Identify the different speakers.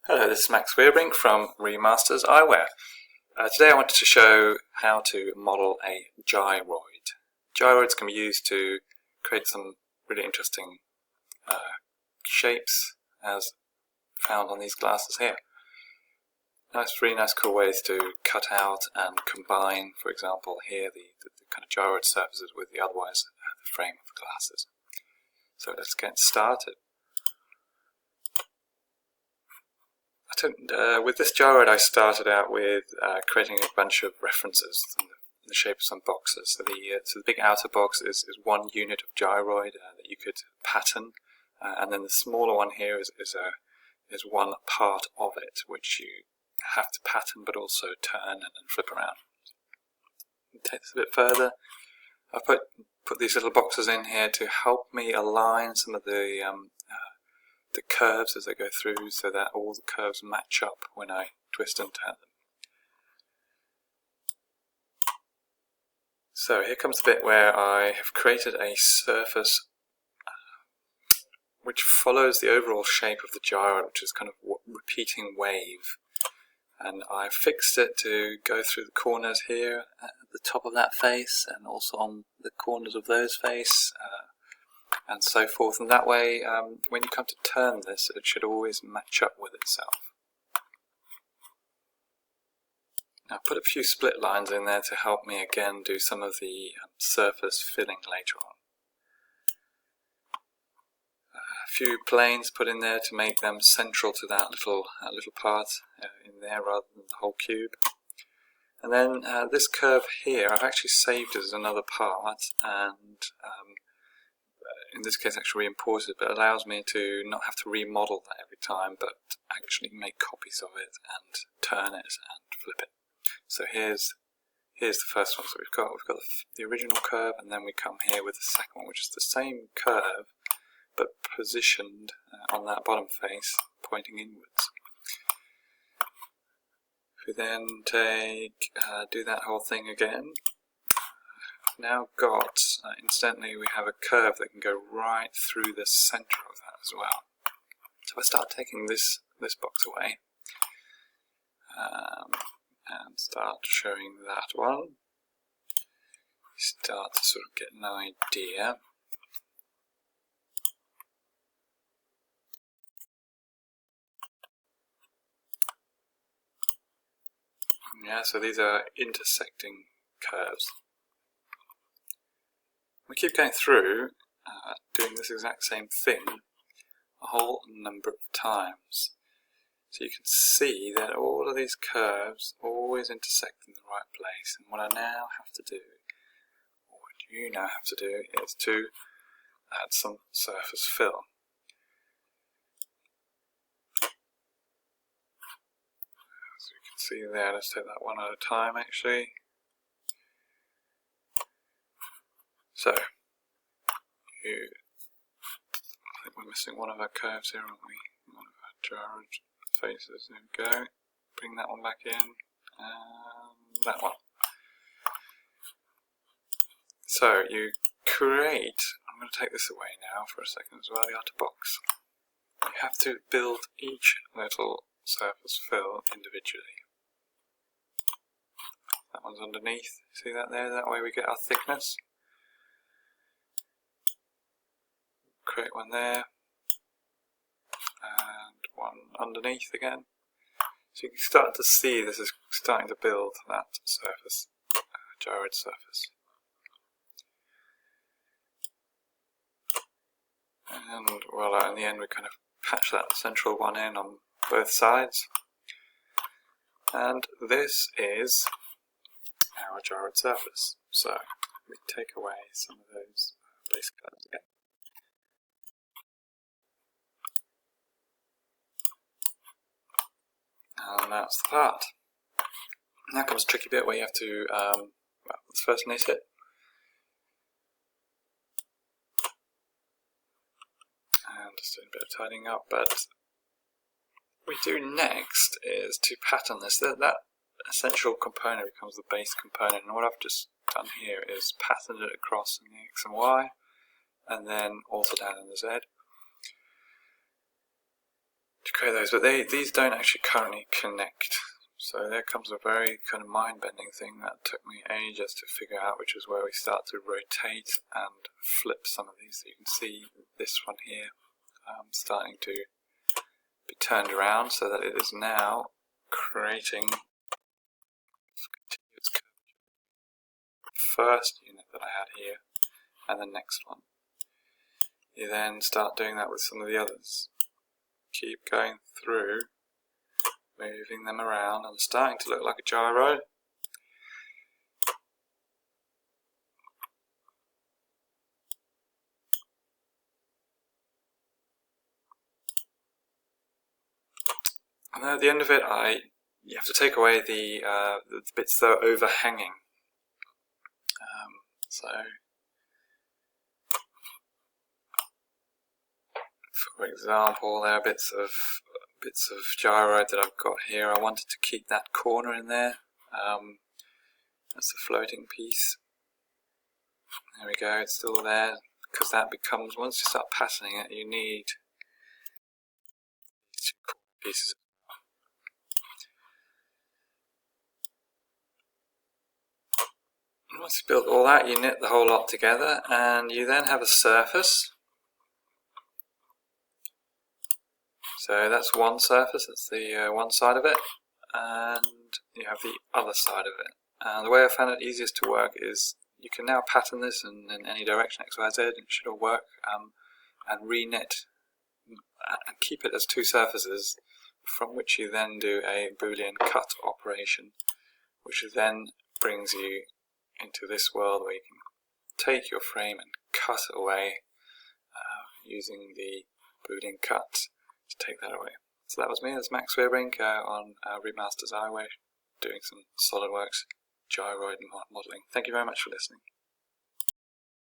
Speaker 1: Hello, this is Max Weerbrink from Remasters Eyewear. Today I wanted to show how to model a gyroid. Gyroids can be used to create some really interesting shapes as found on these glasses here. Really nice cool ways to cut out and combine, for example here, the kind of gyroid surfaces with the otherwise the frame of the glasses. So let's get started. With this gyroid I started out with creating a bunch of references in the shape of some boxes. So the big outer box is one unit of gyroid that you could pattern, and then the smaller one here is one part of it which you have to pattern but also turn and flip around. Take this a bit further. I've put these little boxes in here to help me align some of the curves as they go through, so that all the curves match up when I twist and turn them. So here comes the bit where I have created a surface which follows the overall shape of the gyroid, which is kind of a repeating wave. And I've fixed it to go through the corners here at the top of that face, and also on the corners of those face, and so forth, and that way when you come to turn this it should always match up with itself. Now I put a few split lines in there to help me again do some of the surface filling later on. A few planes put in there to make them central to that little part in there rather than the whole cube. And then this curve here I've actually saved as another part, and in this case actually re-imported, but allows me to not have to remodel that every time, but actually make copies of it and turn it and flip it. So here's the first one. So we've got the original curve, and then we come here with the second one, which is the same curve but positioned on that bottom face, pointing inwards. If we then do that whole thing again, now got, incidentally, we have a curve that can go right through the center of that as well. So I start taking this box away and start showing that one. You start to sort of get an idea. Yeah, so these are intersecting curves. We keep going through doing this exact same thing a whole number of times. So you can see that all of these curves always intersect in the right place. And what I now have to do, or what you now have to do, is to add some surface fill. As you can see there, let's take that one at a time actually. So, I think we're missing one of our curves here, aren't we? One of our gyroid faces. There we go. Bring that one back in, and that one. So you create, I'm going to take this away now for a second as well, the outer box. You have to build each little surface fill individually. That one's underneath, see that there? That way we get our thickness. Create one there, and one underneath again. So you can start to see this is starting to build that surface, gyroid surface. And voila, in the end we kind of patch that central one in on both sides. And this is our gyroid surface. So we take away some of those base colors again. And that's the part. Now comes the tricky bit where you have to, let's first knit it. And just doing a bit of tidying up, but what we do next is to pattern this. That essential component becomes the base component, and what I've just done here is patterned it across in the X and Y, and then also down in the Z. to create those, but these don't actually currently connect. So there comes a very kind of mind-bending thing that took me ages to figure out, which is where we start to rotate and flip some of these. So you can see this one here starting to be turned around so that it is now creating continuous curvature. First unit that I had here and the next one. You then start doing that with some of the others. Keep going through, moving them around, and starting to look like a gyro. And then at the end of it, you have to take away the bits that are overhanging. So, for example, there are bits of gyroid that I've got here. I wanted to keep that corner in there. That's the floating piece. There we go, it's still there, because that becomes, once you start patterning it, you need these two corner pieces. And once you build all that, you knit the whole lot together, and you then have a surface. So that's one surface, that's the one side of it, and you have the other side of it. And the way I found it easiest to work is you can now pattern this in any direction, X, Y, Z, and it should all work, and re-knit and keep it as two surfaces, from which you then do a Boolean cut operation, which then brings you into this world where you can take your frame and cut it away using the Boolean cut to take that away. So that was me, that's Max Webrink on Remasters Eyewear, doing some Solidworks Gyroid modelling. Thank you very much for listening.